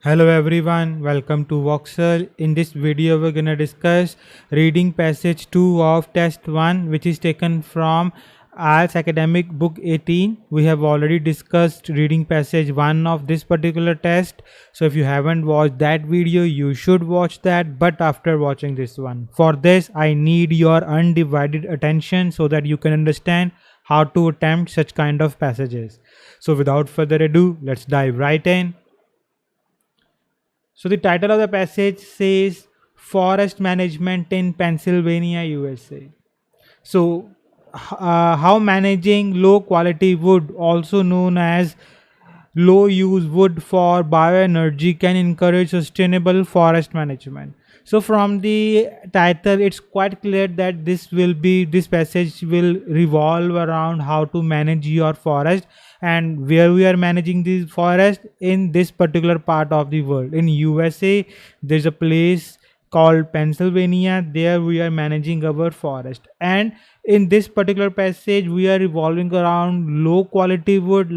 Hello everyone, welcome to Voxcel. In this video we're gonna discuss reading passage 2 of test 1, which is taken from IELTS academic book 18. We have already discussed reading passage 1 of this particular test. So if you haven't watched that video, you should watch that, but after watching this one. For this, I need your undivided attention so that you can understand how to attempt such kind of passages. So without further ado, let's dive right in. So the title of the passage says Forest Management in Pennsylvania, USA. So how managing low quality wood, also known as low use wood for bioenergy, can encourage sustainable forest management. So from the title it's quite clear that this passage will revolve around how to manage your forest and where we are managing the forest in this particular part of the world. In USA there's a place called Pennsylvania. There we are managing our forest, and in this particular passage we are revolving around low quality wood,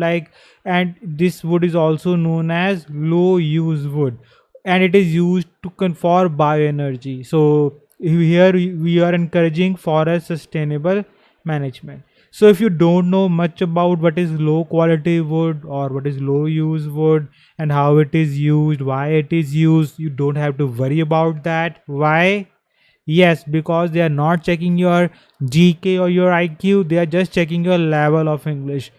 and this wood is also known as low use wood, and it is used for bioenergy. So here we are encouraging forest sustainable management. So if you don't know much about what is low quality wood or what is low use wood and how it is used, why it is used, you don't have to worry about that. Why? Yes, because they are not checking your GK or your IQ, they are just checking your level of English.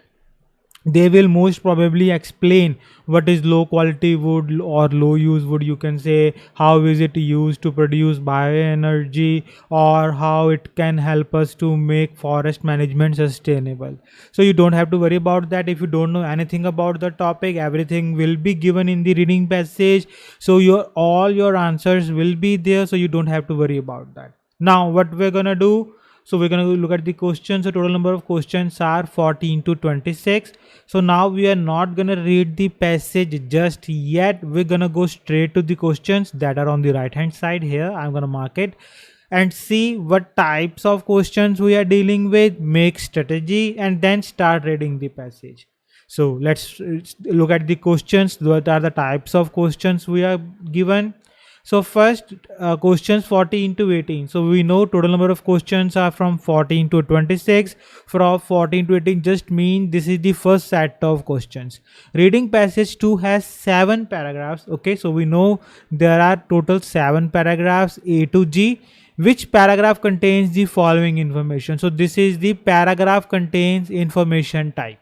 They will most probably explain what is low quality wood or low use wood, you can say, how is it used to produce bioenergy, or how it can help us to make forest management sustainable. So you don't have to worry about that. If you don't know anything about the topic, everything will be given in the reading passage, so all your answers will be there, so you don't have to worry about that. Now what we're gonna do, so we're going to look at the questions. So total number of questions are 14 to 26. So now we are not going to read the passage just yet. We're going to go straight to the questions that are on the right hand side here. I'm going to mark it and see what types of questions we are dealing with, make strategy, and then start reading the passage. So let's look at the questions. What are the types of questions we are given? So first, questions 14 to 18. So we know total number of questions are from 14 to 26. From 14 to 18 just mean this is the first set of questions. Reading passage 2 has 7 paragraphs. Okay, so we know there are total 7 paragraphs A to G. Which paragraph contains the following information? So this is the paragraph contains information type.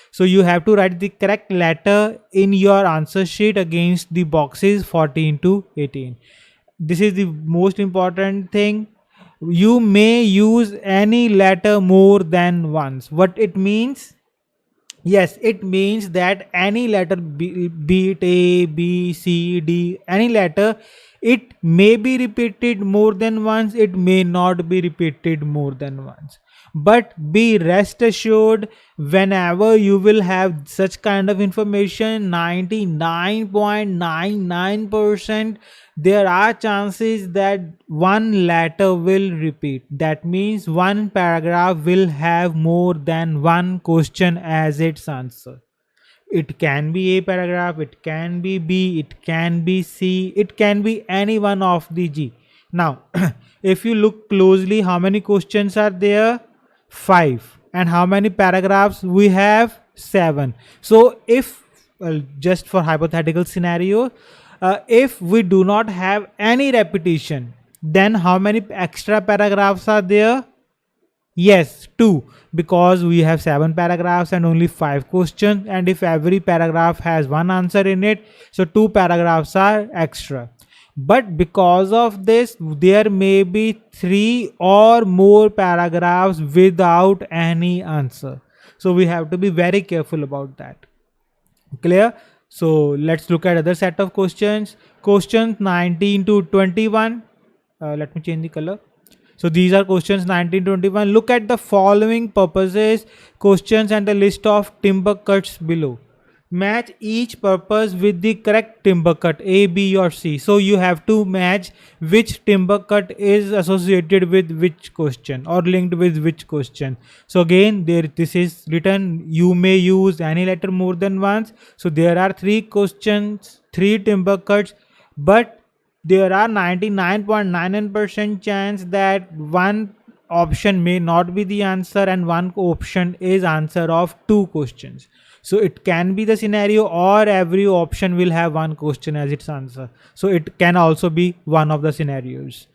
So you have to write the correct letter in your answer sheet against the boxes 14 to 18. This is the most important thing. You may use any letter more than once. What it means? Yes, it means that any letter, be it A, B, C, D, any letter, it may be repeated more than once, it may not be repeated more than once. But be rest assured, whenever you will have such kind of information, 99.99%, there are chances that one letter will repeat. That means one paragraph will have more than one question as its answer. It can be A paragraph, it can be B, it can be C, it can be any one of the G. Now, if you look closely, how many questions are there? 5. And how many paragraphs we have? 7. So if, just for hypothetical scenario, if we do not have any repetition, then how many extra paragraphs are there? Yes, 2, because we have 7 paragraphs and only 5 questions, and if every paragraph has one answer in it, so 2 paragraphs are extra. But because of this, there may be 3 or more paragraphs without any answer. So we have to be very careful about that. Clear? So let's look at other set of questions. Questions 19 to 21. Let me change the color. So these are questions 19 to 21. Look at the following purposes questions and the list of timber cuts below. match each purpose with the correct timber cut A, B or C. So you have to match which timber cut is associated with which question or linked with which question. So again, there this is written, you may use any letter more than once. So there are three questions, three timber cuts, but there are 99.99% chance that one option may not be the answer and one option is answer of two questions. So it can be the scenario, or every option will have one question as its answer. So it can also be one of the scenarios.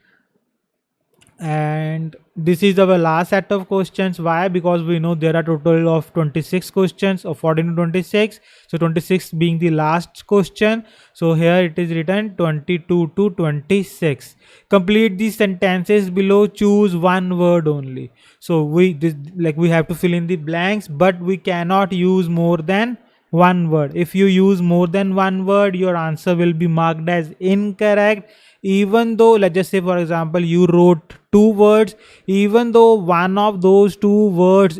And this is our last set of questions. Why? Because we know there are total of 26 questions, or 14 to 26. So 26 being the last question. So here it is written 22 to 26. Complete these sentences below, choose one word only. So we have to fill in the blanks, but we cannot use more than one word. If you use more than one word, your answer will be marked as incorrect. Even though, let's just say for example, you wrote two words, even though one of those two words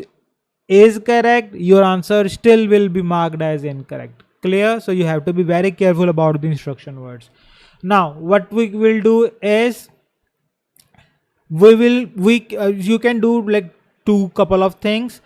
is correct, your answer still will be marked as incorrect. Clear? So you have to be very careful about the instruction words. Now what we will do is, you can do like two couple of things.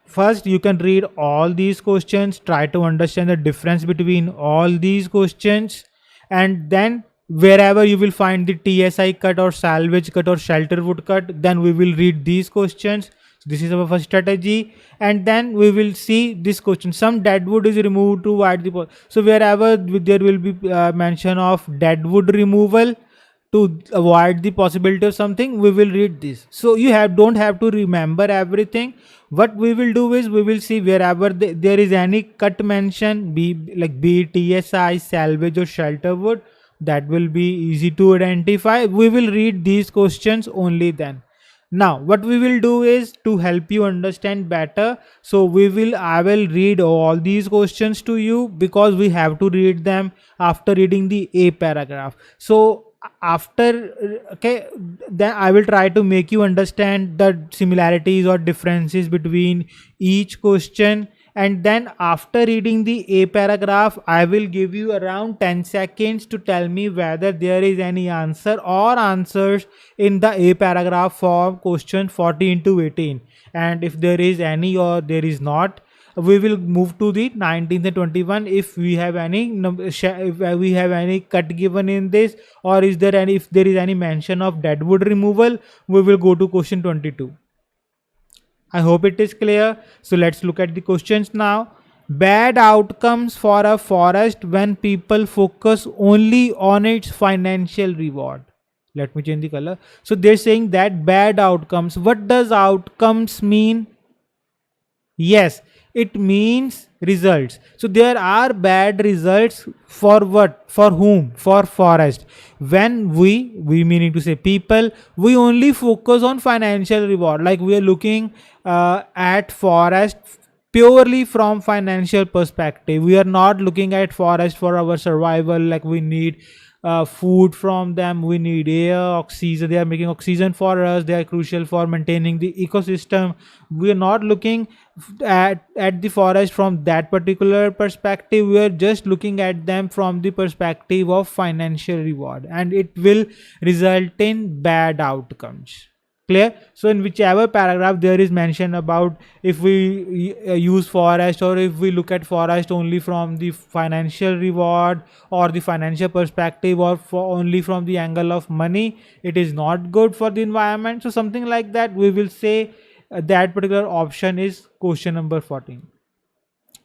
First, you can read all these questions, try to understand the difference between all these questions, and then wherever you will find the TSI cut or salvage cut or shelter wood cut, then we will read these questions. So this is our first strategy. And then we will see this question, some dead wood is removed to avoid the so wherever there will be mention of dead wood removal to avoid the possibility of something, we will read this. So you don't have to remember everything. What we will do is, we will see wherever there is any cut mention, be TSI, salvage or shelter wood, that will be easy to identify. We will read these questions only then. Now what we will do is, to help you understand better, so I will read all these questions to you, because we have to read them after reading the A paragraph. So after, okay, then I will try to make you understand the similarities or differences between each question. And then after reading the A paragraph, I will give you around 10 seconds to tell me whether there is any answer or answers in the A paragraph for question 14 to 18. And if there is any or there is not, we will move to the 19th and 21. If we have any cut given in this, or if there is any mention of deadwood removal, we will go to question 22. I hope it is clear. So let's look at the questions now. Bad outcomes for a forest when people focus only on its financial reward. Let me change the color. So they're saying that bad outcomes. What does outcomes mean? Yes, it means results. So there are bad results for what? For whom? For forest. When we meaning to say people, we only focus on financial reward. Like we are looking at forest purely from financial perspective. We are not looking at forest for our survival. Like we need food from them, we need air, oxygen. They are making oxygen for us, they are crucial for maintaining the ecosystem. We are not looking at the forest from that particular perspective. We are just looking at them from the perspective of financial reward, and it will result in bad outcomes. Clear? So in whichever paragraph there is mention about, if we use forest, or if we look at forest only from the financial reward or the financial perspective, or only from the angle of money, it is not good for the environment. So something like that, we will say that particular option is question number 14.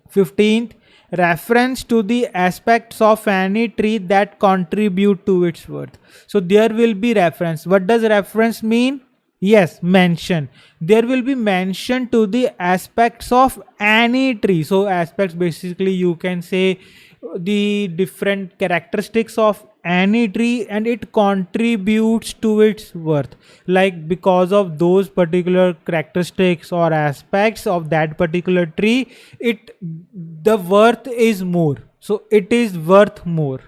15th, reference to the aspects of any tree that contribute to its worth. So there will be reference. What does reference mean? Yes, mention. There will be mention to the aspects of any tree. So aspects, basically you can say the different characteristics of any tree, and it contributes to its worth. Like because of those particular characteristics or aspects of that particular tree, the worth is more. So it is worth more.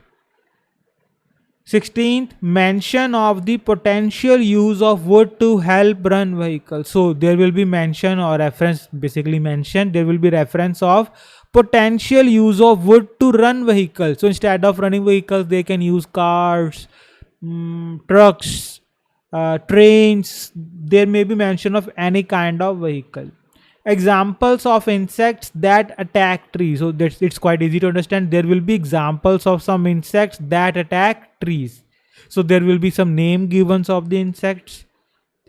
16th, mention of the potential use of wood to help run vehicles. So there will be mention or reference, basically mention, there will be reference of potential use of wood to run vehicles. So instead of running vehicles, they can use cars, trucks, trains. There may be mention of any kind of vehicle. Examples of insects that attack trees. So that's, it's quite easy to understand. There will be examples of some insects that attack trees. So there will be some name givens of the insects.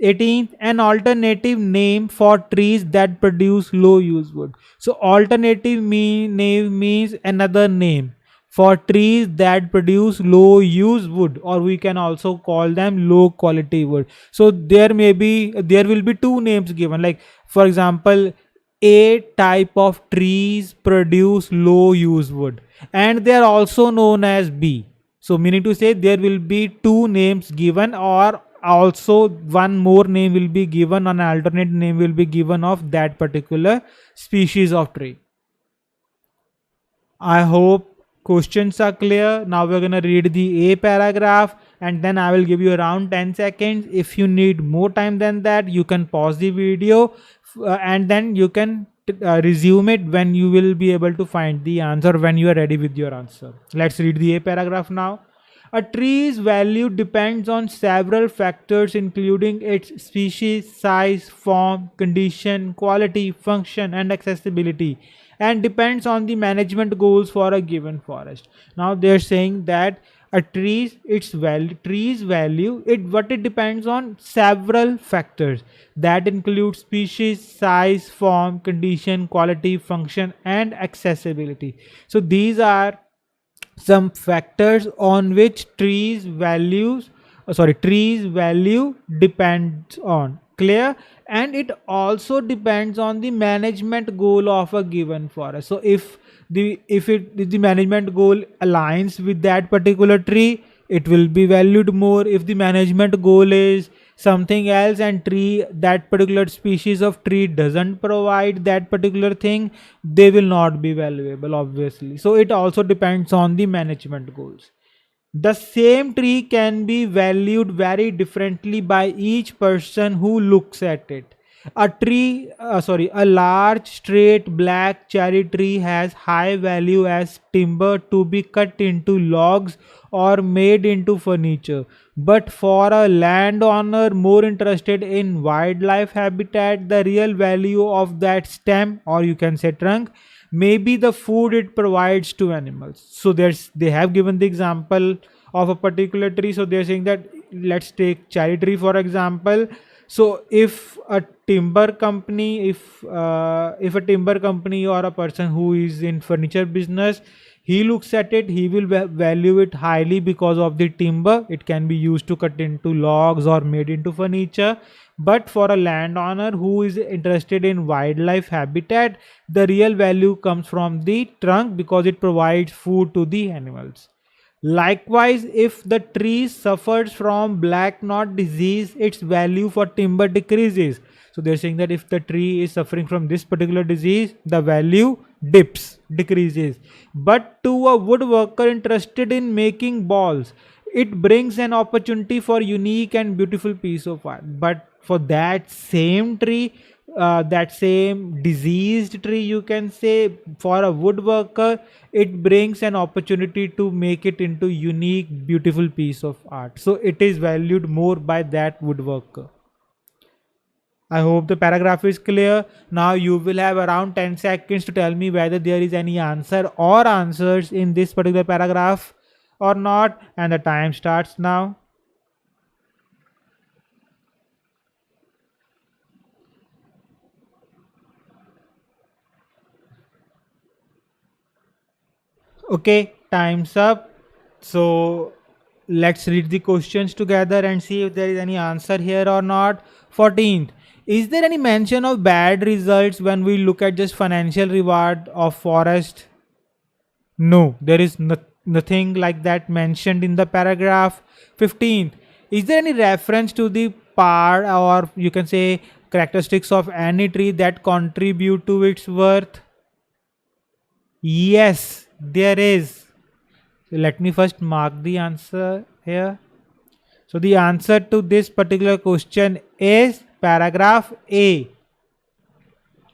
18th, an alternative name for trees that produce low use wood. So alternative name means another name for trees that produce low use wood, or we can also call them low quality wood. So there will be two names given, like for example, a type of trees produce low use wood, and they are also known as B. So meaning to say there will be two names given, or also one more name will be given, an alternate name will be given of that particular species of tree. I hope questions are clear. Now we're gonna read the A paragraph, and then I will give you around 10 seconds. If you need more time than that, you can pause the video, and then you can resume it when you will be able to find the answer, when you are ready with your answer. Let's read the A paragraph now. A tree's value depends on several factors, including its species, size, form, condition, quality, function, and accessibility, and depends on the management goals for a given forest. Now they're saying that a tree's value, it depends on several factors that include species, size, form, condition, quality, function, and accessibility. So these are some factors on which trees value depends on. Clear? And it also depends on the management goal of a given forest. So if the management goal aligns with that particular tree, it will be valued more. If the management goal is something else, and tree, that particular species of tree doesn't provide that particular thing, they will not be valuable, obviously. So it also depends on the management goals. The same tree can be valued very differently by each person who looks at it. A large straight black cherry tree has high value as timber to be cut into logs or made into furniture. But for a landowner more interested in wildlife habitat, the real value of that stem, or you can say trunk, may be the food it provides to animals. So they have given the example of a particular tree. So they're saying that, let's take cherry tree for example. So if a timber company, if a timber company or a person who is in furniture business, he looks at it, he will value it highly because of the timber. It can be used to cut into logs or made into furniture. But for a landowner who is interested in wildlife habitat, the real value comes from the trunk because it provides food to the animals. Likewise, if the tree suffers from black knot disease, its value for timber decreases. So they're saying that if the tree is suffering from this particular disease, the value decreases. But to a woodworker interested in making balls, it brings an opportunity for unique and beautiful piece of art. But for that same tree, that same diseased tree, you can say, for a woodworker, it brings an opportunity to make it into unique beautiful piece of art. So it is valued more by that woodworker. I hope the paragraph is clear. Now you will have around 10 seconds to tell me whether there is any answer or answers in this particular paragraph or not, and the time starts now. Okay, time's up. So let's read the questions together and see if there is any answer here or not. 14th. Is there any mention of bad results when we look at just financial reward of forest? No, there is nothing like that mentioned in the paragraph. 15th. Is there any reference to the part, or you can say characteristics of any tree that contribute to its worth? Yes, there is. So let me first mark the answer here. So the answer to this particular question is paragraph A.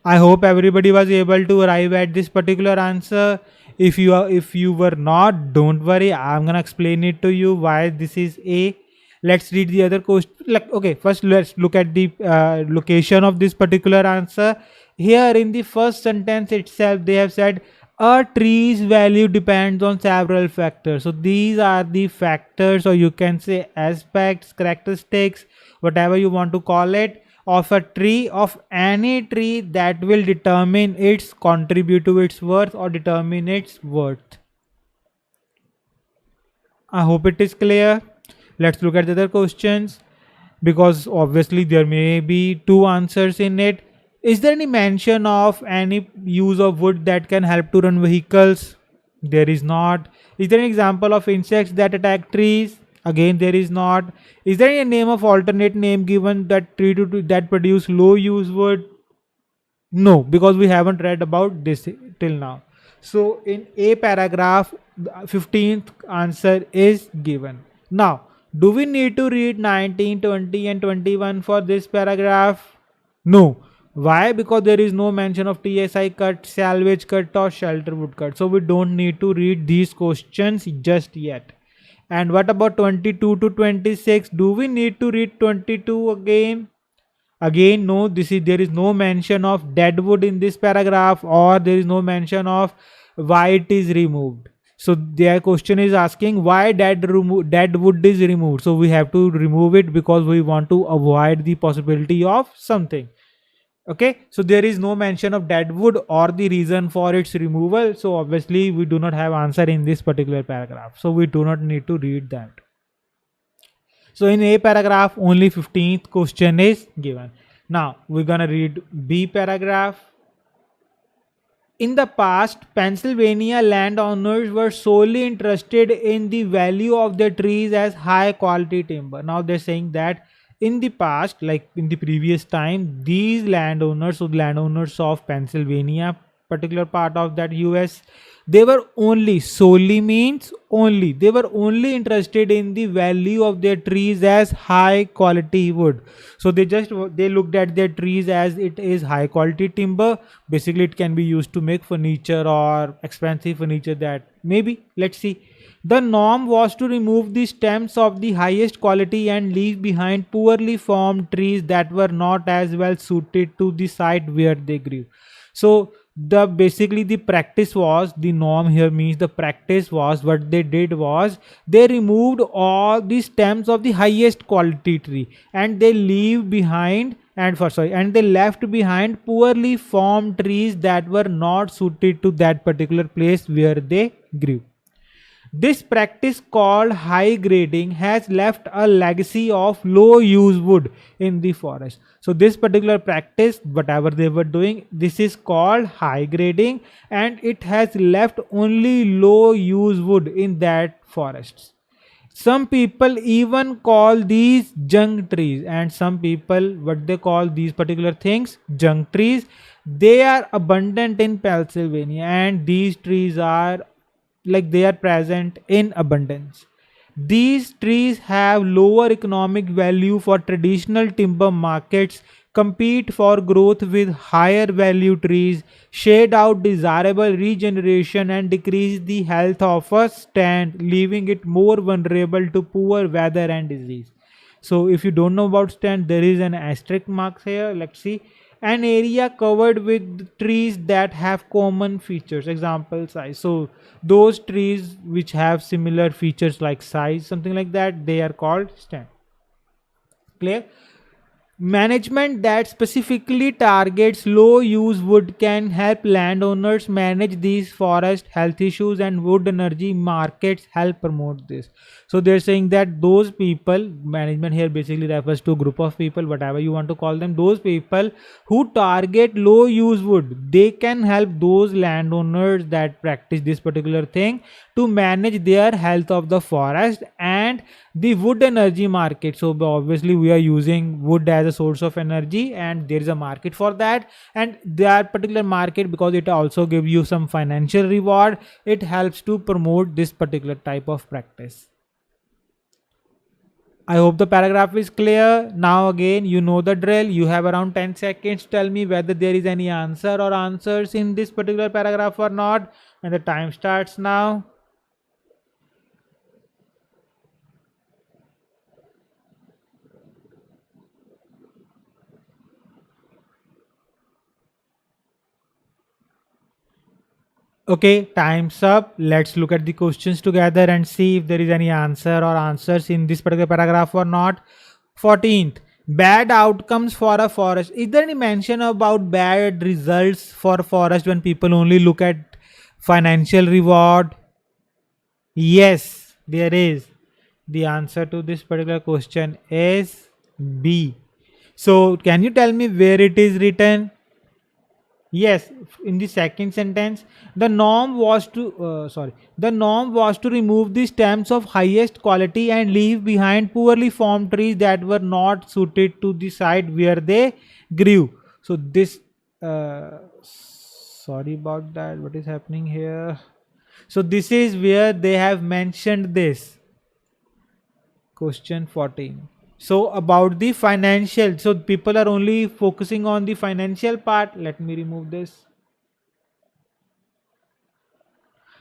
I hope everybody was able to arrive at this particular answer. If you were not, don't worry. I'm gonna explain it to you why this is A. Let's read the other question. Like, okay, first let's look at the location of this particular answer. Here in the first sentence itself, they have said a tree's value depends on several factors. So these are the factors, or you can say aspects, characteristics, whatever you want to call it, of a tree, of any tree, that will determine its contribute to its worth or determine its worth. I hope it is clear. Let's look at the other questions, because obviously there may be two answers in it. Is there any mention of any use of wood that can help to run vehicles? There is not. Is there an example of insects that attack trees? Again, there is not. Is there any name of alternate name given that tree that produce low use wood? No, because we haven't read about this till now. So in a paragraph, the 15th answer is given. Now, do we need to read 19, 20 and 21 for this paragraph? No. Why? Because there is no mention of TSI cut, salvage cut or shelter wood cut. So we don't need to read these questions just yet. And what about 22 to 26? Do we need to read 22 again? Again, no, there is no mention of dead wood in this paragraph, or there is no mention of why it is removed. So their question is asking why dead wood is removed. So we have to remove it because we want to avoid the possibility of something. Okay, so there is no mention of dead wood or the reason for its removal. So obviously we do not have answer in this particular paragraph. So we do not need to read that. So in A paragraph, only 15th question is given. Now we're gonna read B paragraph. In the past, Pennsylvania landowners were solely interested in the value of their trees as high quality timber. Now they're saying that in the past, like in the previous time, these landowners, so landowners of Pennsylvania, particular part of that US, they were only, solely means only, they were only interested in the value of their trees as high quality wood. So they looked at their trees as it is high quality timber. Basically it can be used to make furniture or expensive furniture, that maybe, let's see. The norm was to remove the stems of the highest quality and leave behind poorly formed trees that were not as well suited to the site where they grew. So the practice was, the norm here means the practice was, what they did was they removed all the stems of the highest quality tree, and they leave behind and they left behind poorly formed trees that were not suited to that particular place where they grew. This practice, called high grading, has left a legacy of low use wood in the forest. So this particular practice, whatever they were doing, this is called high grading, and it has left only low use wood in that forests. Some people even call these junk trees, and some people, what they call these particular things, junk trees. They are abundant in Pennsylvania, and these trees are, like, they are present in abundance. These trees have lower economic value for traditional timber markets, compete for growth with higher value trees, shade out desirable regeneration, and decrease the health of a stand, leaving it more vulnerable to poor weather and disease. So if you don't know about stand, there is an asterisk mark here. Let's see. An area covered with trees that have common features, example size. So those trees which have similar features like size, something like that, they are called stand. Clear? Management that specifically targets low use wood can help landowners manage these forest health issues, and wood energy markets help promote this. So they're saying that those people, management here basically refers to a group of people, whatever you want to call them, those people who target low use wood, they can help those landowners that practice this particular thing to manage their health of the forest and the wood energy market. So obviously we are using wood as a source of energy, and there is a market for that, and that particular market, because it also gives you some financial reward, it helps to promote this particular type of practice. I hope the paragraph is clear. Now again, you know the drill. You have around 10 seconds. Tell me whether there is any answer or answers in this particular paragraph or not. And the time starts now. Okay, time's up. Let's look at the questions together and see if there is any answer or answers in this particular paragraph or not. 14th, bad outcomes for a forest. Is there any mention about bad results for forest when people only look at financial reward? Yes, there is. The answer to this particular question is B. So, can you tell me where it is written? Yes, in the second sentence, the norm was to remove the stems of highest quality and leave behind poorly formed trees that were not suited to the site where they grew. So this, sorry about that. What is happening here? So this is where they have mentioned this. Question 14. So about the financial, so people are only focusing on the financial part. Let me remove this.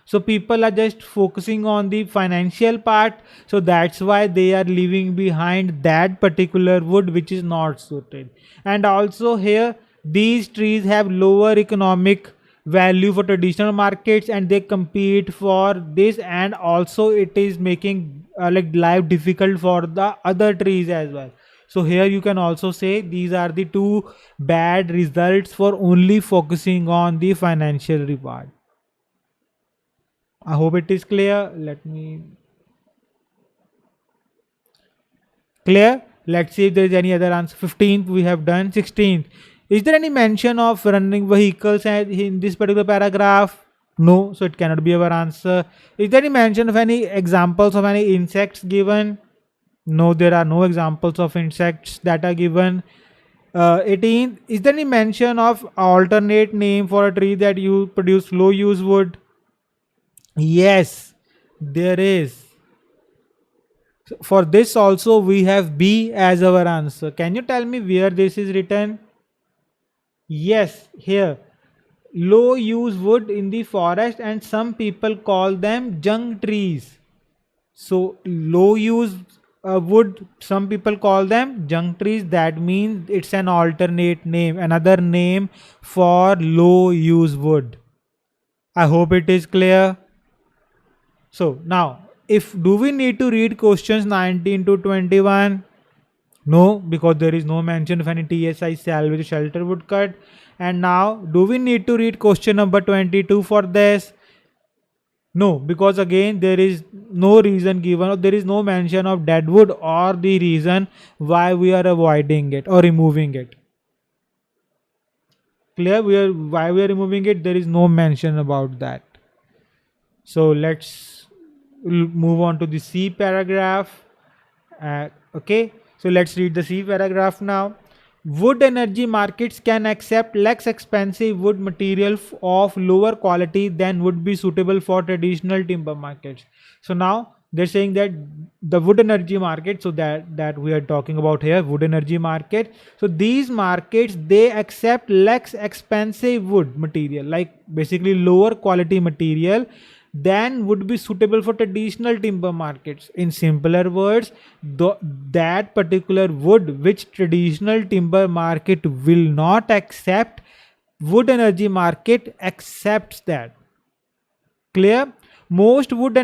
So people are just focusing on the financial part. So that's why they are leaving behind that particular wood which is not suited. And also here, these trees have lower economic value for traditional markets and they compete for this, and also it is making like life difficult for the other trees as well. So here you can also say these are the two bad results for only focusing on the financial reward. I hope it is clear. Let me clear. Let's see if there is any other answer. 15th we have done. 16th. Is there any mention of running vehicles in this particular paragraph? No, so it cannot be our answer. Is there any mention of any examples of any insects given? No, there are no examples of insects that are given. 18th. Is there any mention of alternate name for a tree that you produce low use wood? Yes, there is. So for this also we have B as our answer. Can you tell me where this is written? Yes, here. Low use wood in the forest and some people call them junk trees. So low use wood, some people call them junk trees. That means it's an alternate name, another name for low use wood. I hope it is clear. So now, if do we need to read questions 19 to 21? No, because there is no mention of any TSI salvage shelter wood cut. And now, do we need to read question number 22 for this? No, because again there is no reason given, or there is no mention of dead wood or the reason why we are avoiding it or removing it. Clear? We are why we are removing it. There is no mention about that. So let's move on to the C paragraph. Okay, so let's read the C paragraph now. Wood energy markets can accept less expensive wood material of lower quality than would be suitable for traditional timber markets. So now they're saying that the wood energy market, so that we are talking about here, wood energy market. So these markets, they accept less expensive wood material, like basically lower quality material than would be suitable for traditional timber markets. In simpler words, that particular wood which traditional timber market will not accept, wood energy market accepts that. Clear? Most wood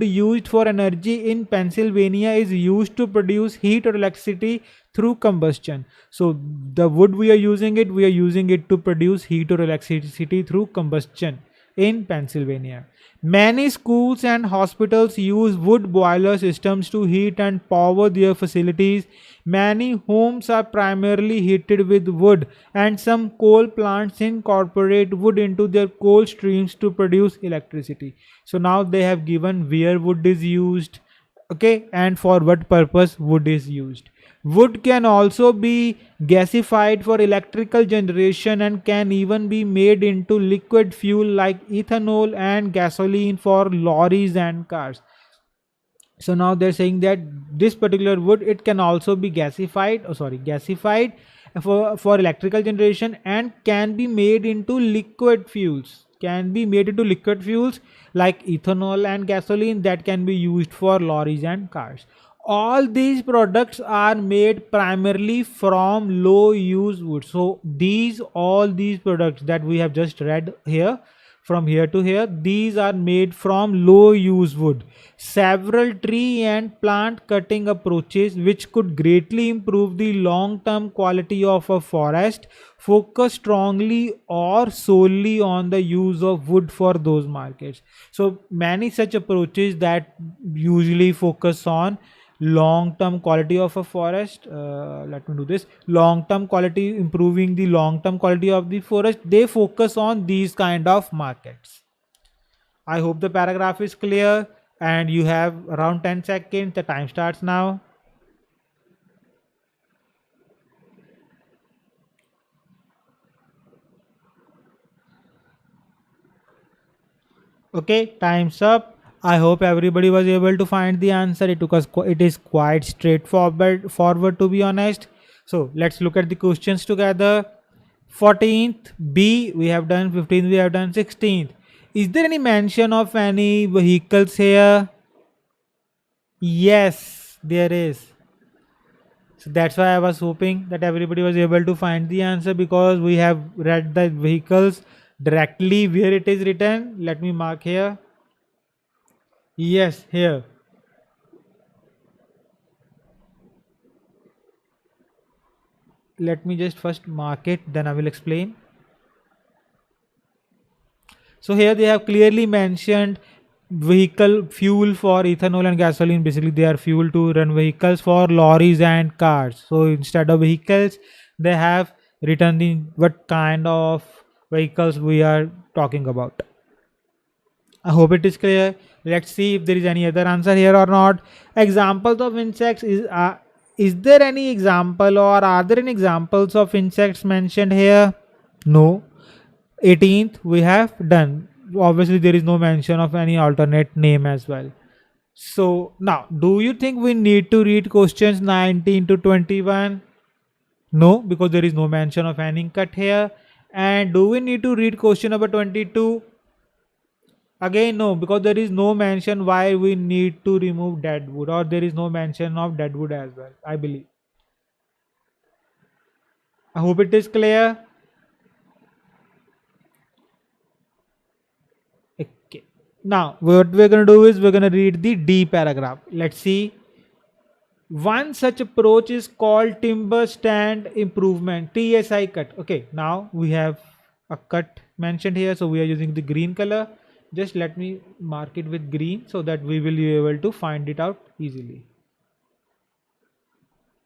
used for energy in Pennsylvania is used to produce heat or electricity through combustion. So the wood we are using it to produce heat or electricity through combustion in Pennsylvania. Many schools and hospitals use wood boiler systems to heat and power their facilities. Many homes are primarily heated with wood, and some coal plants incorporate wood into their coal streams to produce electricity. So now they have given where wood is used, okay, and for what purpose wood is used. Wood can also be gasified for electrical generation and can even be made into liquid fuel like ethanol and gasoline for lorries and cars. So now they're saying that this particular wood, it can also be gasified for electrical generation, and can be made into liquid fuels. Can be made into liquid fuels like ethanol and gasoline that can be used for lorries and cars. All these products are made primarily from low use wood. So these all these products that we have just read here, from here to here, these are made from low use wood. Several tree and plant cutting approaches, which could greatly improve the long term quality of a forest, focus strongly or solely on the use of wood for those markets. So many such approaches that usually focus on long term quality of a forest, let me do this, long term quality, improving the long term quality of the forest, they focus on these kind of markets. I hope the paragraph is clear, and you have around 10 seconds. The time starts now. Okay, time's up. I hope everybody was able to find the answer. It is quite forward to be honest. So let's look at the questions together. 14th B we have done, 15th we have done, 16th. Is there any mention of any vehicles here? Yes, there is. So that's why I was hoping that everybody was able to find the answer, because we have read the vehicles directly where it is written. Let me mark here. Yes, here. Let me just first mark it, then I will explain. So here they have clearly mentioned vehicle fuel for ethanol and gasoline. Basically, they are fuel to run vehicles for lorries and cars. So instead of vehicles, they have written the what kind of vehicles we are talking about. I hope it is clear. Let's see if there is any other answer here or not. Examples of insects is there any example, or are there any examples of insects mentioned here? No. 18th we have done. Obviously, there is no mention of any alternate name as well. So now, do you think we need to read questions 19 to 21? No, because there is no mention of any cut here. And do we need to read question number 22? Again, no, because there is no mention why we need to remove dead wood, or there is no mention of dead wood as well, I believe. I hope it is clear. Okay. Now, what we're going to do is we're going to read the D paragraph. Let's see. One such approach is called timber stand improvement, TSI cut. Okay, now we have a cut mentioned here, so we are using the green color. Just let me mark it with green so that we will be able to find it out easily.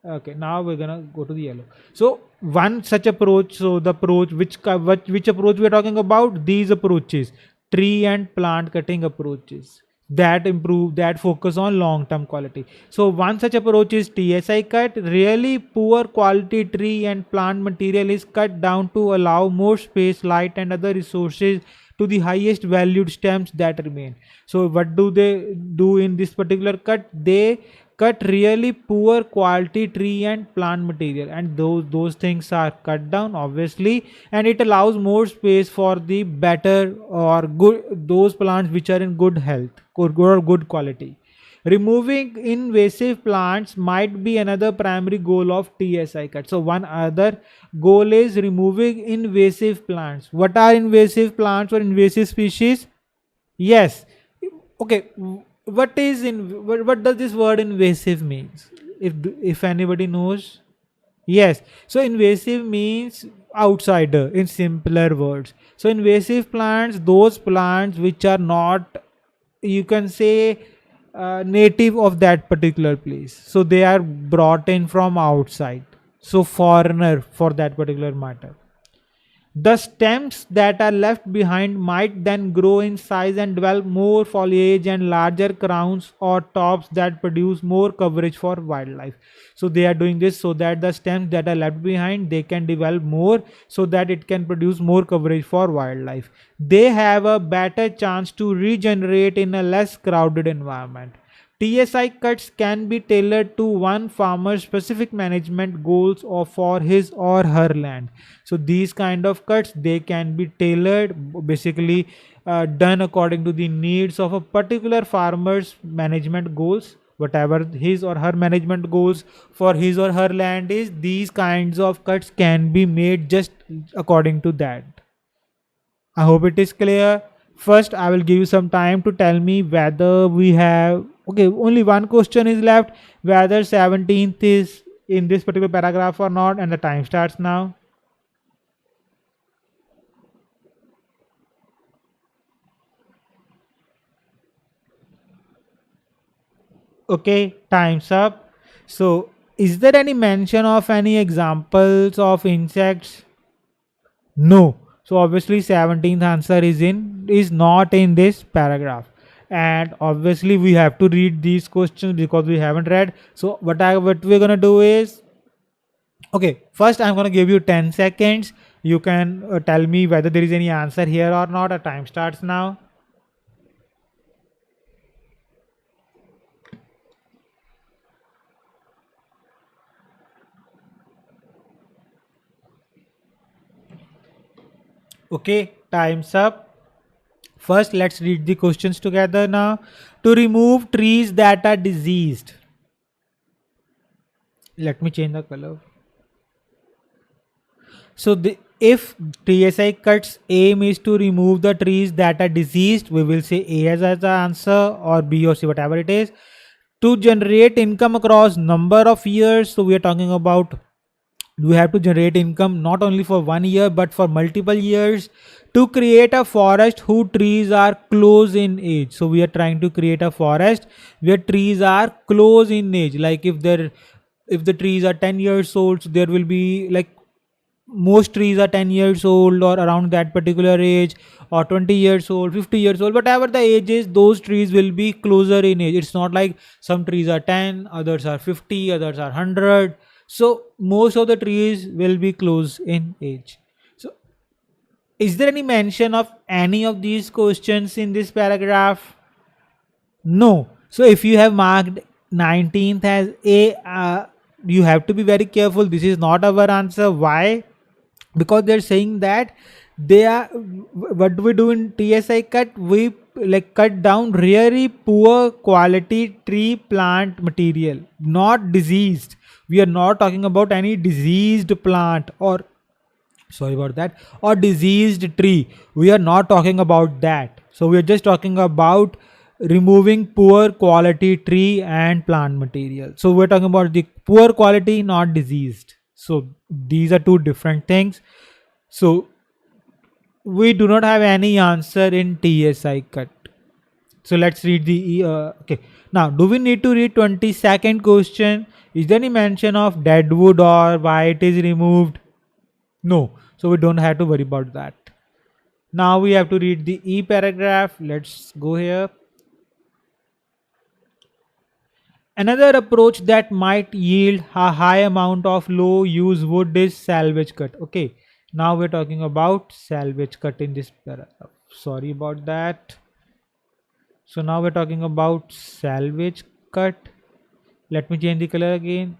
Okay, now we're gonna go to the yellow. So one such approach, so the approach which approach we are talking about, these approaches, tree and plant cutting approaches that focus on long term quality. So one such approach is TSI cut. Really poor quality tree and plant material is cut down to allow more space, light and other resources to the highest valued stems that remain. So what do they do in this particular cut? They cut really poor quality tree and plant material, and those things are cut down obviously, and it allows more space for the better or good, those plants which are in good health or good quality. Removing invasive plants might be another primary goal of TSI cut. So one other goal is removing invasive plants. What are invasive plants or invasive species? Yes. Okay. What does this word invasive means? If anybody knows? Yes. So invasive means outsider in simpler words. So invasive plants, those plants which are not, you can say, native of that particular place. So they are brought in from outside. So foreigner for that particular matter. The stems that are left behind might then grow in size and develop more foliage and larger crowns or tops that produce more coverage for wildlife. So they are doing this so that the stems that are left behind, they can develop more, so that it can produce more coverage for wildlife. They have a better chance to regenerate in a less crowded environment. TSI cuts can be tailored to one farmer's specific management goals or for his or her land. So these kind of cuts, they can be tailored, basically done according to the needs of a particular farmer's management goals. Whatever his or her management goals for his or her land is, these kinds of cuts can be made just according to that. I hope it is clear. First, I will give you some time to tell me whether we have. Okay, only one question is left, whether 17th is in this particular paragraph or not, and the time starts now. Okay, time's up. So, is there any mention of any examples of insects? No. So obviously 17th answer is not in this paragraph. And obviously we have to read these questions because we haven't read. So what we're gonna do is, okay, first I'm gonna give you 10 seconds. You can tell me whether there is any answer here or not. A time starts now. Okay, time's up. First, let's read the questions together now. To remove trees that are diseased. Let me change the color. So if TSI cuts aim is to remove the trees that are diseased, we will say A as the answer, or B or C, whatever it is. To generate income across number of years, so we are talking about we have to generate income not only for 1 year but for multiple years. To create a forest whose trees are close in age, so we are trying to create a forest where trees are close in age, like if the trees are 10 years old, so there will be like most trees are 10 years old or around that particular age, or 20 years old, 50 years old, whatever the age is, those trees will be closer in age. It's not like some trees are 10, others are 50, others are 100. So most of the trees will be close in age. So is there any mention of any of these questions in this paragraph? No. So if you have marked 19th as A, you have to be very careful. This is not our answer. Why? Because they're saying that they are, what do we do in TSI cut, we like cut down really poor quality tree plant material, not diseased. We are not talking about any diseased plant, or sorry about that, or diseased tree. We are not talking about that. So we are just talking about removing poor quality tree and plant material. So we're talking about the poor quality, not diseased. So these are two different things. So we do not have any answer in TSI cut. So let's read the okay. Now, do we need to read 22nd question? Is there any mention of dead wood or why it is removed? No. So we don't have to worry about that. Now we have to read the E paragraph. Let's go here. Another approach that might yield a high amount of low use wood is salvage cut. Okay. Now we're talking about salvage cut in this paragraph. Sorry about that. So now we're talking about salvage cut. Let me change the color again.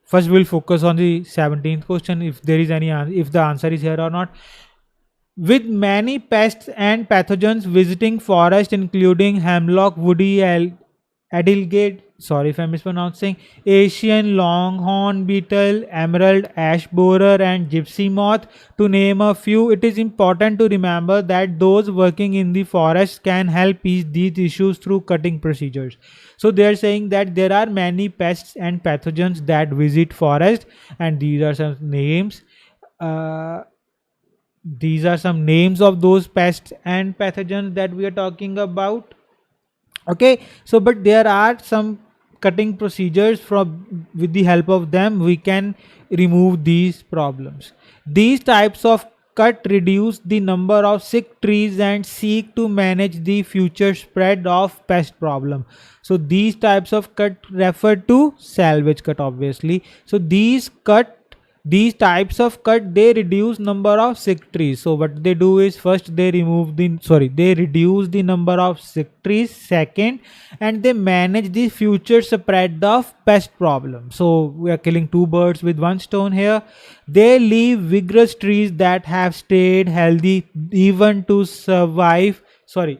First we'll focus on the 17th question, if there is any, if the answer is here or not. With many pests and pathogens visiting forest, including hemlock, woody adelgid, sorry if I'm mispronouncing, Asian longhorn beetle, emerald ash borer, and gypsy moth, to name a few, it is important to remember that those working in the forest can help ease these issues through cutting procedures. So they are saying that there are many pests and pathogens that visit forest, and these are some names. These are some names of those pests and pathogens that we are talking about. Okay, so but there are some cutting procedures, from with the help of them we can remove these problems. These types of cut reduce the number of sick trees and seek to manage the future spread of pest problem. So these types of cut refer to salvage cut, obviously. So these cut These types of cut, they reduce number of sick trees. So what they do is, first they they reduce the number of sick trees. Second, and they manage the future spread of pest problem. So we are killing two birds with one stone here. They leave vigorous trees that have stayed healthy even to survive,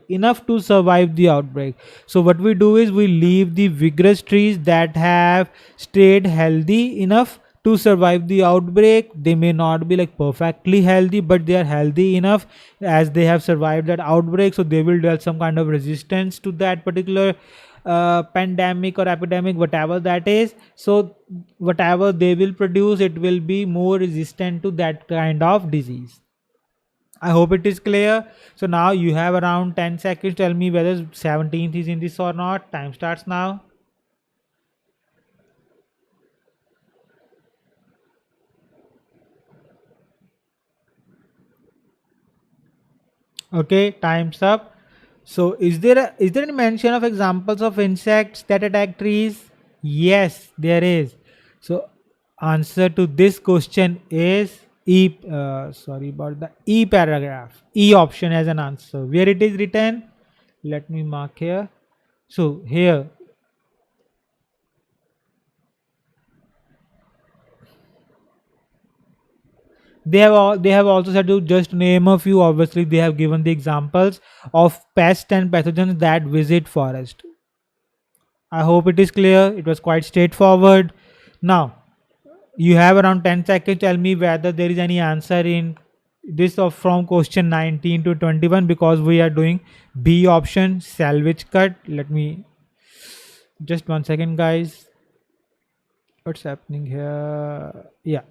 enough to survive the outbreak. So what we do is, we leave the vigorous trees that have stayed healthy enough to survive the outbreak. They may not be like perfectly healthy, but they are healthy enough, as they have survived that outbreak, so they will develop some kind of resistance to that particular pandemic or epidemic, whatever that is. So whatever they will produce, it will be more resistant to that kind of disease. I hope it is clear. So now you have around 10 seconds. Tell me whether 17th is in this or not. Time starts now. Okay, time's up. So is there any mention of examples of insects that attack trees? Yes, there is. So answer to this question is E. Sorry about the E paragraph. E option as an answer. Where it is written? Let me mark here. So here they have also said to just name a few. Obviously, they have given the examples of pests and pathogens that visit forest. I hope it is clear. It was quite straightforward. Now you have around 10 seconds. Tell me whether there is any answer in this of from question 19 to 21, because we are doing B option, salvage cut. Let me just 1 second, guys. What's happening here? Yeah.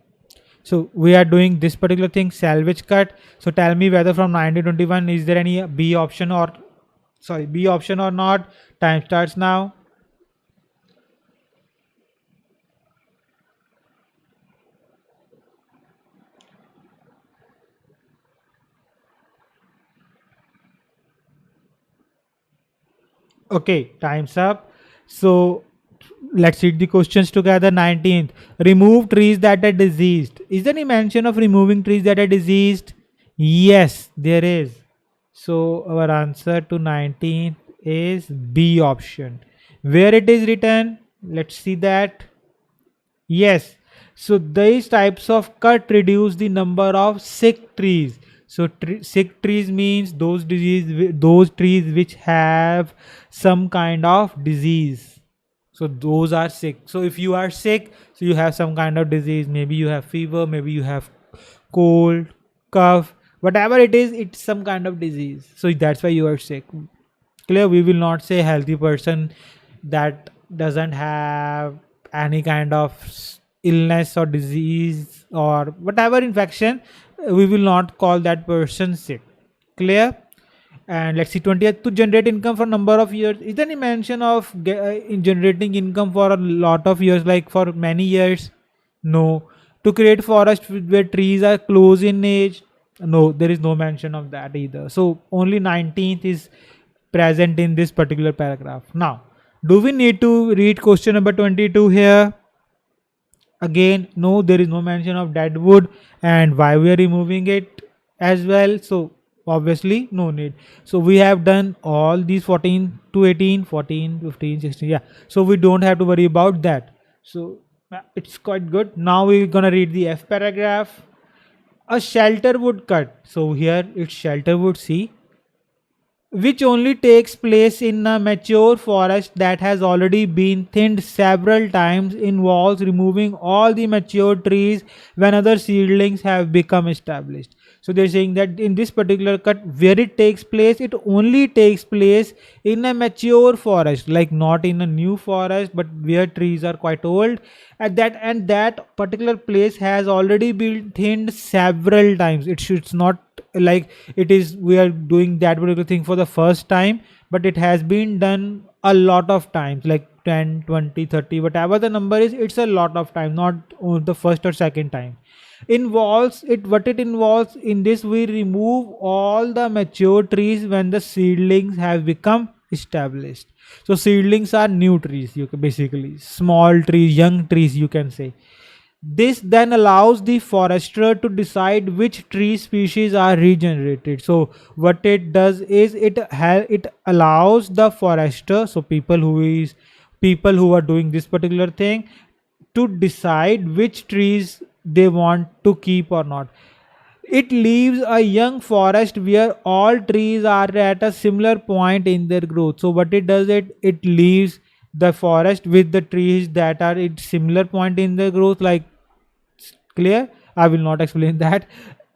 So we are doing this particular thing, salvage cut. So tell me whether from 1921 is there any B option or B option or not. Time starts now. Okay, time's up. So let's read the questions together. 19th, remove trees that are diseased. Is there any mention of removing trees that are diseased? Yes, there is. So our answer to 19th is B option. Where it is written, let's see that. Yes. So these types of cut reduce the number of sick trees. So sick trees means those trees which have some kind of disease. So those are sick. So if you are sick, so you have some kind of disease. Maybe you have fever. Maybe you have cold, cough, whatever it is. It's some kind of disease. So that's why you are sick. Clear? We will not say healthy person that doesn't have any kind of illness or disease or whatever infection. We will not call that person sick. Clear? And let's see, 20th, to generate income for number of years. Is there any mention of in generating income for a lot of years, like for many years? No. To create forest where trees are close in age? No, there is no mention of that either. So only 19th is present in this particular paragraph. Now, do we need to read question number 22 here? Again, no, there is no mention of dead wood and why we are removing it as well. So obviously no need. So we have done all these 14 to 18, 14, 15, 16. Yeah. So we don't have to worry about that. So it's quite good. Now we're gonna read the F paragraph. A shelter wood cut. So here it's shelter wood. See, which only takes place in a mature forest that has already been thinned several times, involves removing all the mature trees when other seedlings have become established. So they're saying that in this particular cut, where it only takes place in a mature forest, like not in a new forest, but where trees are quite old. At that, and that particular place has already been thinned several times. It's not like it is we are doing that particular thing for the first time, but it has been done a lot of times, like 10, 20, 30, whatever the number is. It's a lot of time, not on the first or second time. Involves it What it involves in this, we remove all the mature trees when the seedlings have become established. So seedlings are new trees, you can basically small trees, young trees, you can say. This then allows the forester to decide which tree species are regenerated. So what it does is it allows the forester, so people who are doing this particular thing, to decide which trees they want to keep or not. It leaves a young forest where all trees are at a similar point in their growth. So what it does, it leaves the forest with the trees that are at similar point in their growth. Like, clear? I will not explain that.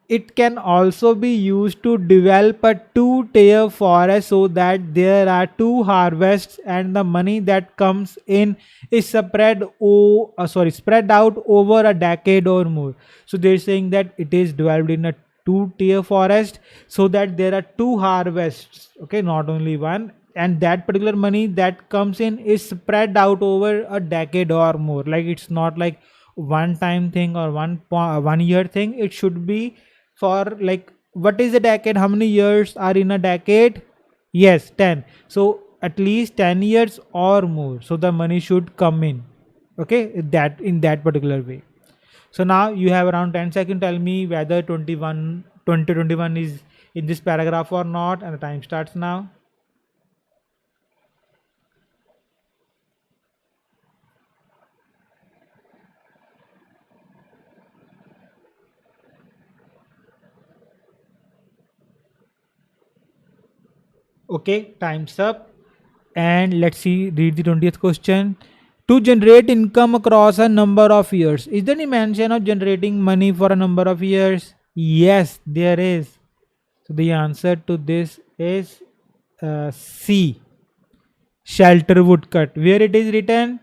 It can also be used to develop a two-tier forest so that there are two harvests and the money that comes in is spread out over a decade or more. So they're saying that it is developed in a two-tier forest so that there are two harvests, okay, not only one, and that particular money that comes in is spread out over a decade or more. Like, it's not like one time thing or 1 year thing. It should be for, like, what is a decade, how many years are in a decade? Yes, 10. So at least 10 years or more, so the money should come in, okay, that in that particular way. So now you have around 10 seconds. Tell me whether 2021 is in this paragraph or not, and the time starts now. Okay, time's up. And let's see, read the 20th question. To generate income across a number of years. Is there any mention of generating money for a number of years? Yes, there is. So the answer to this is C. Shelter woodcut. Where it is written?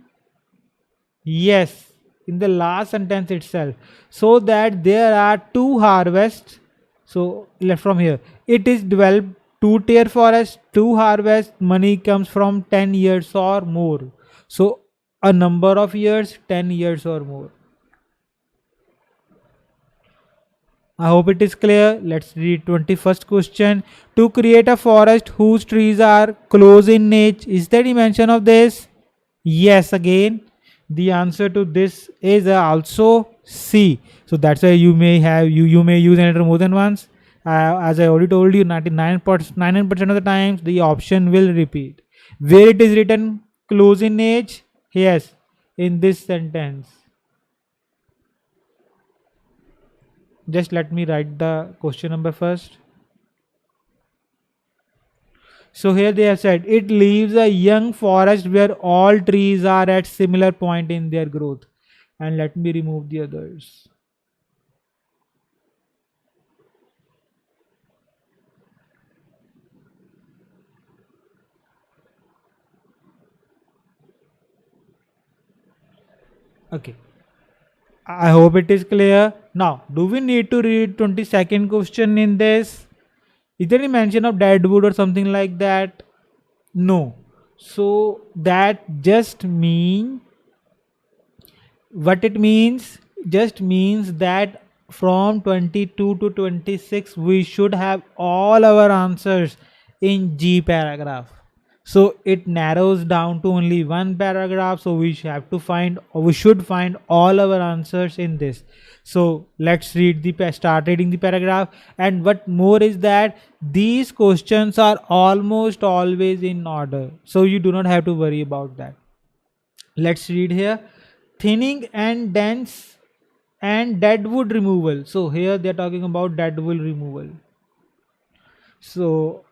Yes, in the last sentence itself. So that there are two harvests. So left from here, it is developed two-tier forest, two harvest. Money comes from 10 years or more. So a number of years, 10 years or more. I hope it is clear. Let's read 21st question. To create a forest whose trees are close in age, is there any mention of this? Yes, again, the answer to this is also C. So that's why you may use enter more than once. As I already told you, 99% of the times the option will repeat. Where it is written close in age? Yes, in this sentence. Just let me write the question number first. So here they have said it leaves a young forest where all trees are at similar point in their growth. And let me remove the others. Okay. I hope it is clear. Now, do we need to read 22nd question in this? Is there any mention of deadwood or something like that? No. So that just mean what it means, just means that from 22 to 26 we should have all our answers in G paragraph. So it narrows down to only one paragraph, so we have to find, or we should find all our answers in this. So let's start reading the paragraph. And what more is that these questions are almost always in order, so you do not have to worry about that. Let's read here. Thinning and dense and deadwood removal. So here they're talking about deadwood removal. So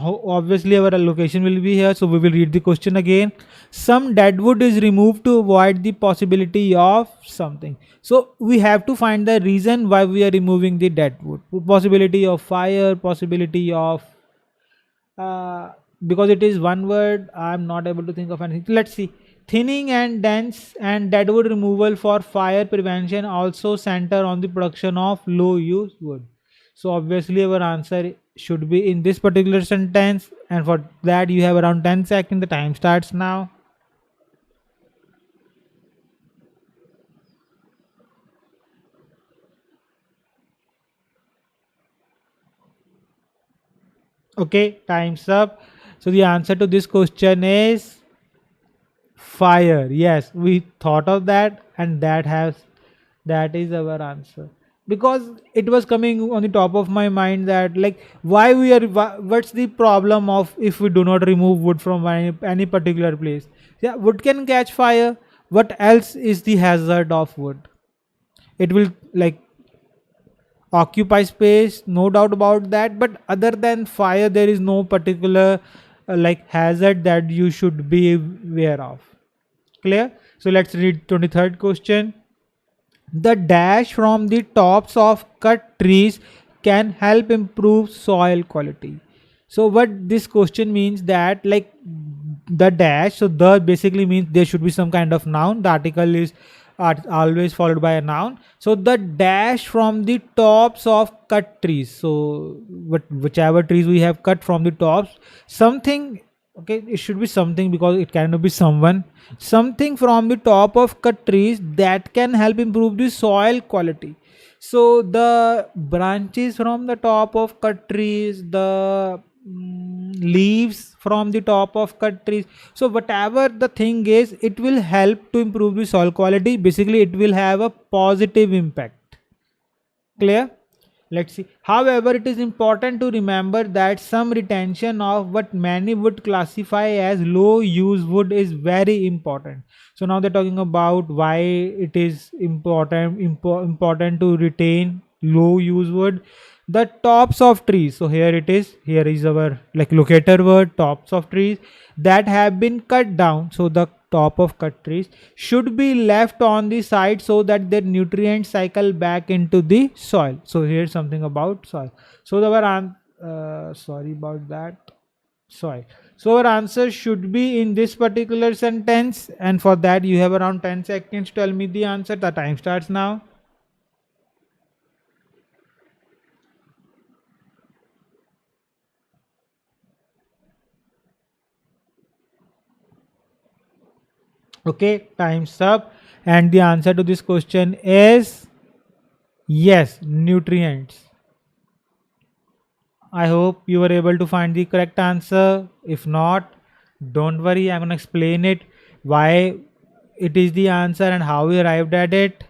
obviously our location will be here, so we will read the question again. Some deadwood is removed to avoid the possibility of something. So we have to find the reason why we are removing the deadwood. Possibility of fire, possibility of uh, because it is one word, I'm not able to think of anything. Let's see. Thinning and dense and deadwood removal for fire prevention also center on the production of low use wood. So obviously our answer should be in this particular sentence, and for that you have around 10 seconds. The time starts now. Okay, time's up. So the answer to this question is fire. Yes, we thought of that, and that is our answer, because it was coming on the top of my mind that, like, what's the problem of if we do not remove wood from any particular place? Yeah, wood can catch fire. What else is the hazard of wood? It will, like, occupy space, no doubt about that, but other than fire there is no particular like hazard that you should be aware of. Clear? So let's read 23rd question. The dash from the tops of cut trees can help improve soil quality. So what this question means that, like, the dash, so the basically means there should be some kind of noun. The article is always followed by a noun. So the dash from the tops of cut trees. So whichever trees we have cut from the tops, something, okay, it should be something because it cannot be someone, something from the top of cut trees that can help improve the soil quality. So the branches from the top of cut trees, the leaves from the top of cut trees, so whatever the thing is, it will help to improve the soil quality. Basically it will have a positive impact. Clear? Let's see. However, it is important to remember that some retention of what many would classify as low use wood is very important. So now they're talking about why it is important to retain low use wood. The tops of trees. So here it is. Here is our, like, locator word, tops of trees that have been cut down. So the top of cut trees should be left on the side so that their nutrients cycle back into the soil. So here's something about soil. So sorry about that, soil. So our answer should be in this particular sentence, and for that you have around 10 seconds to tell me the answer. The time starts now. Okay, time's up, and the answer to this question is yes, nutrients. I hope you were able to find the correct answer. If not, don't worry, I'm going to explain it, why it is the answer and how we arrived at it.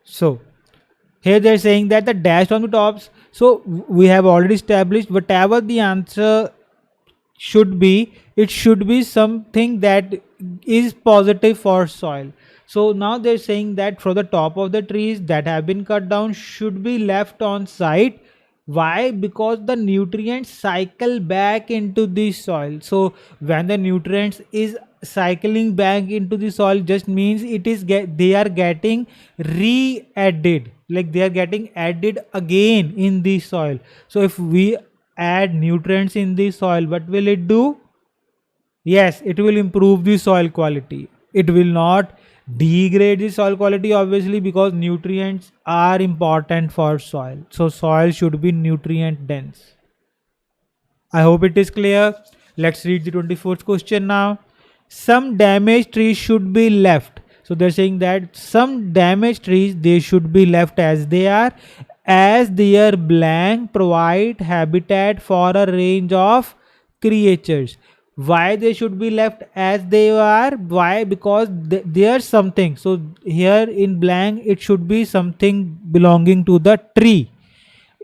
So, here they're saying that the dash on the tops. So, we have already established whatever the answer should be, it should be something that is positive for soil. So now they're saying that for the top of the trees that have been cut down should be left on site. Why? Because the nutrients cycle back into the soil. So when the nutrients is cycling back into the soil, just means it is they are getting re-added, like they are getting added again in the soil. So if we add nutrients in the soil, what will it do? Yes, it will improve the soil quality. It will not degrade the soil quality, obviously, because nutrients are important for soil. So soil should be nutrient dense. I hope it is clear. Let's read the 24th question now. Some damaged trees should be left. So they're saying that some damaged trees, they should be left as they are, as their blank provide habitat for a range of creatures. Why they should be left as they are? Why? Because there's something. So here in blank it should be something belonging to the tree.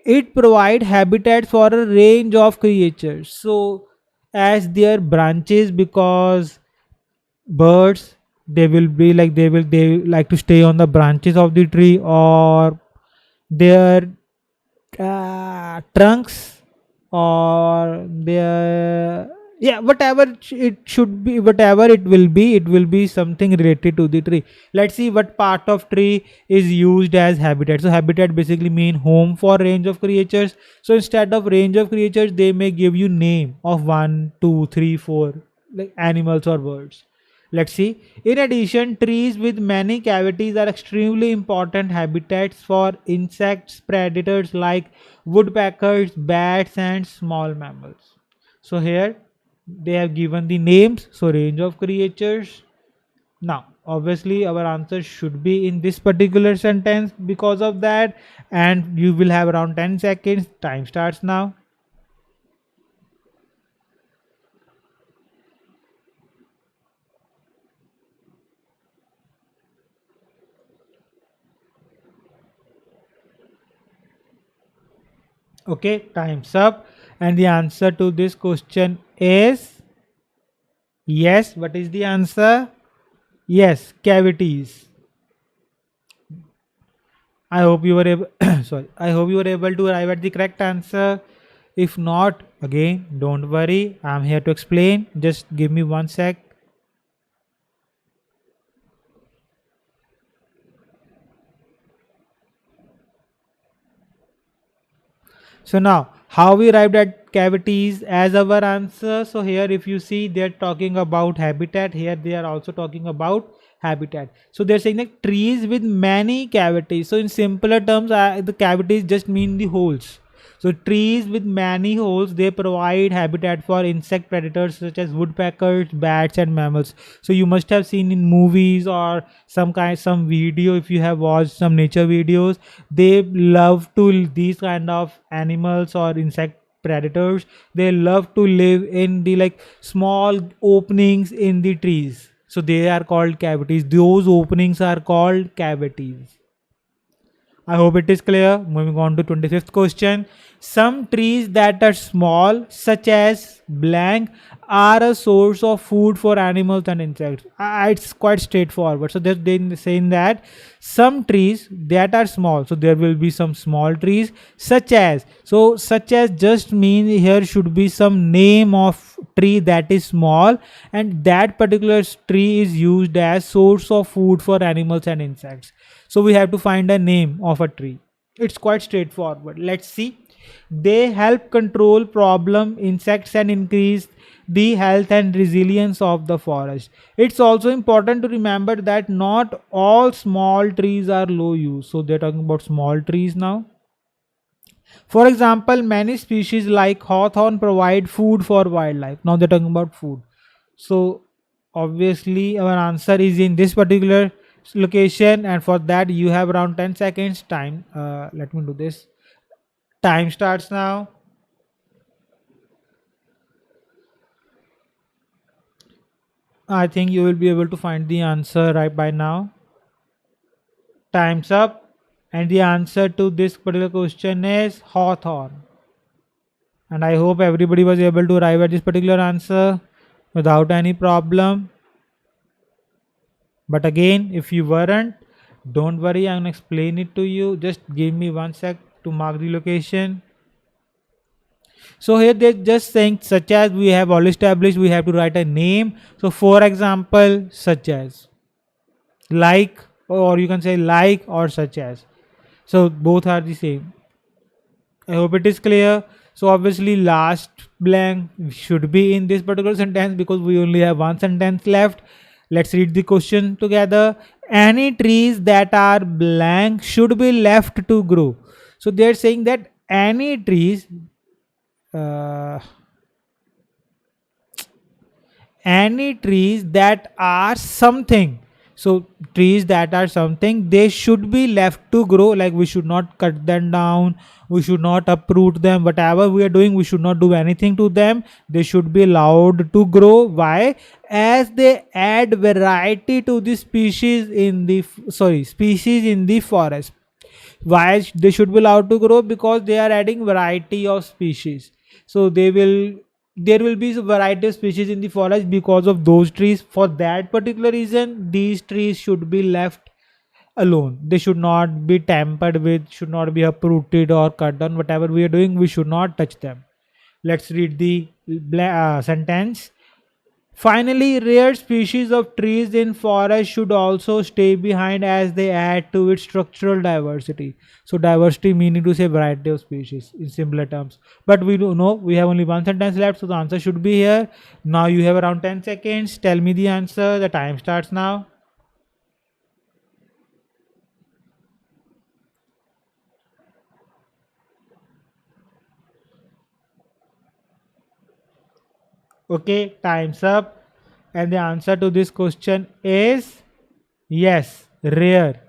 It provide habitat for a range of creatures. So as their branches, because birds, they will be like, they like to stay on the branches of the tree, or their trunks, or their, yeah, whatever it should be, whatever it will be something related to the tree. Let's see what part of tree is used as habitat. So habitat basically mean home for range of creatures. So instead of range of creatures, they may give you name of 1, 2, 3, 4, like animals or birds. Let's see. In addition, trees with many cavities are extremely important habitats for insects, predators like woodpeckers, bats, and small mammals. So here they have given the names. So range of creatures, Now obviously our answer should be in this particular sentence because of that, and you will have around 10 seconds. Time starts now. Okay, time's up. And the answer to this question is yes. What is the answer? Yes, cavities. I hope you were able sorry. I hope you were able to arrive at the correct answer. If not, again, don't worry. I'm here to explain. Just give me one sec. So now, how we arrived at cavities as our answer? So here, if you see, they're talking about habitat. Here, they are also talking about habitat. So they're saying that trees with many cavities. So in simpler terms, the cavities just mean the holes. So trees with many holes, they provide habitat for insect predators such as woodpeckers, bats, and mammals. So you must have seen in movies or some video, if you have watched some nature videos, they love to these kind of animals or insect predators, they love to live in the like small openings in the trees, so they are called cavities. Those openings are called cavities. I hope it is clear. Moving on to 25th question. Some trees that are small, such as blank, are a source of food for animals and insects. It's quite straightforward. So they're saying that some trees that are small, so there will be some small trees, such as just mean here should be some name of tree that is small, and that particular tree is used as source of food for animals and insects. So we have to find a name of a tree. It's quite straightforward. Let's see. They help control problem insects and increase the health and resilience of the forest. It's also important to remember that not all small trees are low use. So they're talking about small trees now. For example, many species like hawthorn provide food for wildlife. Now they're talking about food. So obviously our answer is in this particular location, and for that you have around 10 seconds time. Let me do this. Time starts now. I think you will be able to find the answer right by now. Time's up. And the answer to this particular question is hawthorn. And I hope everybody was able to arrive at this particular answer without any problem. But again, if you weren't, don't worry, I'm gonna explain it to you. Just give me one sec to mark the location. So here they're just saying such as, we have all established, we have to write a name. So for example, such as, like, or you can say like or such as. So both are the same. I hope it is clear. So obviously last blank should be in this particular sentence because we only have one sentence left. Let's read the question together. Any trees that are blank should be left to grow. So they're saying that any trees, uh, any trees that are something, so trees that are something, they should be left to grow. Like we should not cut them down, we should not uproot them, whatever we are doing we should not do anything to them. They should be allowed to grow. Why? As they add variety to the species in the species in the forest. Why they should be allowed to grow? Because they are adding variety of species. So there will be a variety of species in the forest because of those trees. For that particular reason, these trees should be left alone. They should not be tampered with, should not be uprooted or cut down. Whatever we are doing, we should not touch them. Let's read the sentence. Finally, rare species of trees in forest should also stay behind as they add to its structural diversity. So diversity meaning to say variety of species in simpler terms. But we do know we have only one sentence left, so the answer should be here. Now you have around 10 seconds. Tell me the answer. The time starts now. Okay, time's up. And the answer to this question is yes, rare.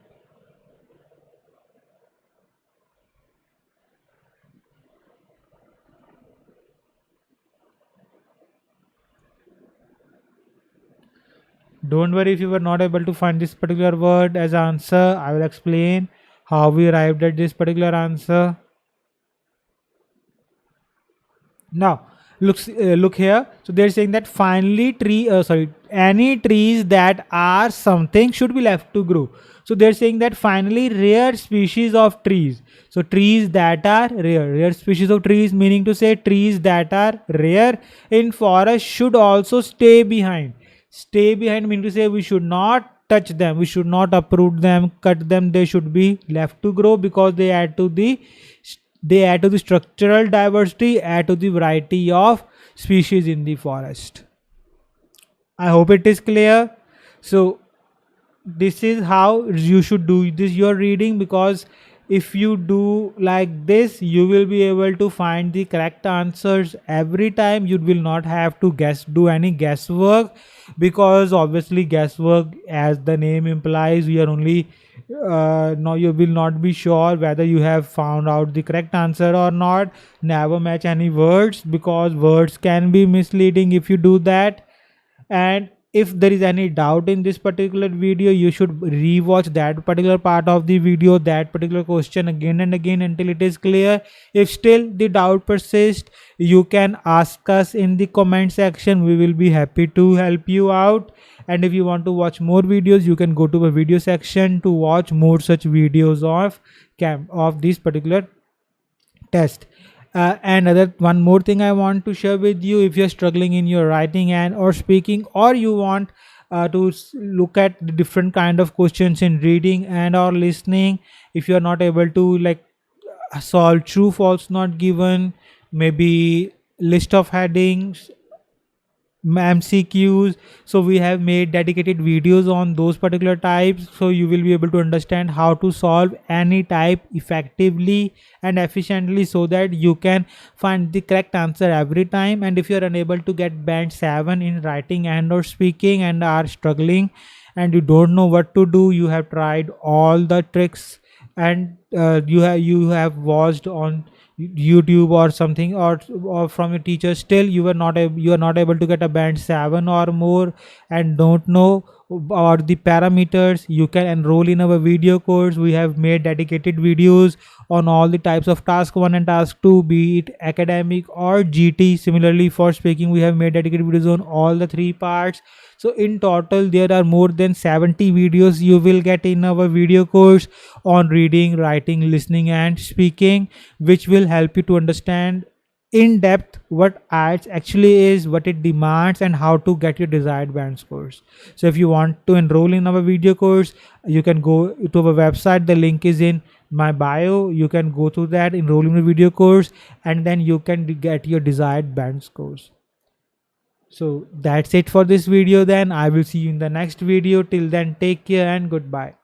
Don't worry if you were not able to find this particular word as answer. I will explain how we arrived at this particular answer. Now, look here. So they're saying that finally any trees that are something should be left to grow. So they're saying that finally rare species of trees. So trees that are rare species of trees, meaning to say trees that are rare in forest should also stay behind. Stay behind meaning to say we should not touch them, we should not uproot them, cut them. They should be left to grow because they add to the structural diversity, add to the variety of species in the forest. I hope it is clear. So this is how you should do this your reading, because if you do like this you will be able to find the correct answers every time. You will not have to do any guesswork, because obviously guesswork, as the name implies, we are only no, you will not be sure whether you have found out the correct answer or not. Never match any words, because words can be misleading if you do that. And if there is any doubt in this particular video, you should rewatch that particular part of the video, that particular question again and again until it is clear. If still the doubt persists, you can ask us in the comment section. We will be happy to help you out. And if you want to watch more videos, you can go to the video section to watch more such videos of this particular test. And other one more thing I want to share with you: if you're struggling in your writing and or speaking, or you want to look at the different kind of questions in reading and or listening, if you're not able to solve true false not given, maybe list of headings, MCQs, so we have made dedicated videos on those particular types, so you will be able to understand how to solve any type effectively and efficiently, so that you can find the correct answer every time. And if you are unable to get band 7 in writing and or speaking and are struggling and you don't know what to do, you have tried all the tricks, and you have watched on YouTube or something, or from your teacher, still you are not able to get a band 7 or more and don't know about the parameters, you can enroll in our video course. We have made dedicated videos on all the types of task 1 and task 2, be it academic or GT. Similarly, for speaking, we have made dedicated videos on all the three parts. So in total there are more than 70 videos you will get in our video course on reading, writing, listening and speaking, which will help you to understand in depth what IELTS actually is, what it demands, and how to get your desired band scores. So if you want to enroll in our video course, you can go to our website. The link is in my bio. You can go to that, enroll in the video course, and then you can get your desired band scores. So that's it for this video. Then I will see you in the next video. Till then, take care and goodbye.